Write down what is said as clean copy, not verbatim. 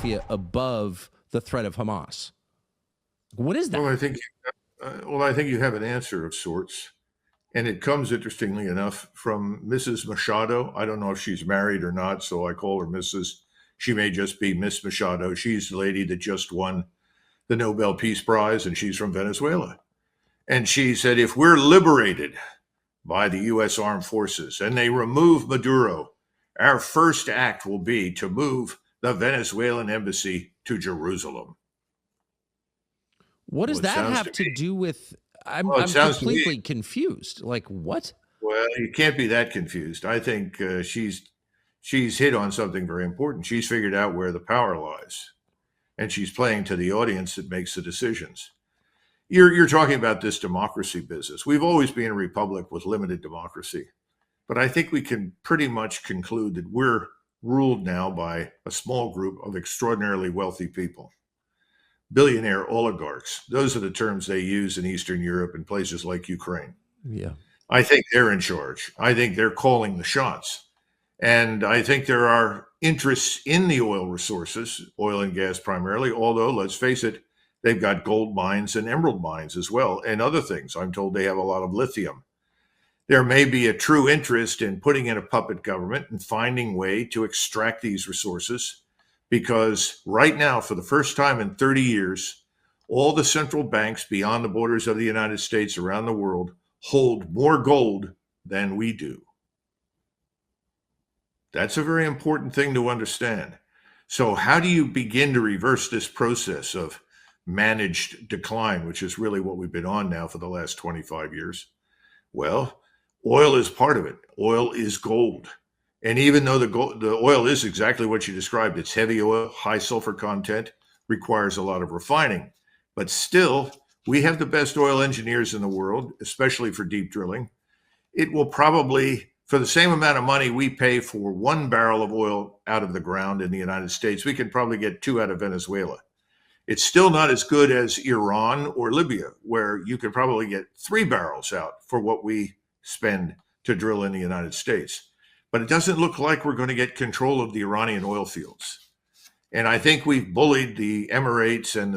Philadelphia above the threat of Hamas? What is that? Well, I think you have an answer of sorts. And it comes, interestingly enough, from Mrs. Machado. I don't know if she's married or not, so I call her Mrs. She may just be Miss Machado. She's the lady that just won the Nobel Peace Prize, and she's from Venezuela. And she said, if we're liberated by the U.S. armed forces and they remove Maduro, our first act will be to move the Venezuelan embassy to Jerusalem. What does that have to do with... I'm completely confused. Like, what? Well, you can't be that confused. I think she's hit on something very important. She's figured out where the power lies, and she's playing to the audience that makes the decisions. You're talking about this democracy business. We've always been a republic with limited democracy, but I think we can pretty much conclude that we're ruled now by a small group of extraordinarily wealthy people. Billionaire oligarchs. Those are the terms they use in Eastern Europe and places like Ukraine. Yeah. I think they're in charge. I think they're calling the shots. And I think there are interests in the oil resources, oil and gas primarily, although let's face it, they've got gold mines and emerald mines as well, and other things. I'm told they have a lot of lithium. There may be a true interest in putting in a puppet government and finding a way to extract these resources, because right now, for the first time in 30 years, all the central banks beyond the borders of the United States around the world hold more gold than we do. That's a very important thing to understand. So how do you begin to reverse this process of managed decline, which is really what we've been on now for the last 25 years? Well, oil is part of it. Oil is gold. And even though the oil is exactly what you described, it's heavy oil, high sulfur content, requires a lot of refining. But still, we have the best oil engineers in the world, especially for deep drilling. It will probably, for the same amount of money we pay for 1 barrel of oil out of the ground in the United States, we can probably get 2 out of Venezuela. It's still not as good as Iran or Libya, where you could probably get 3 barrels out for what we spend to drill in the United States. But it doesn't look like we're going to get control of the Iranian oil fields. And I think we've bullied the Emirates and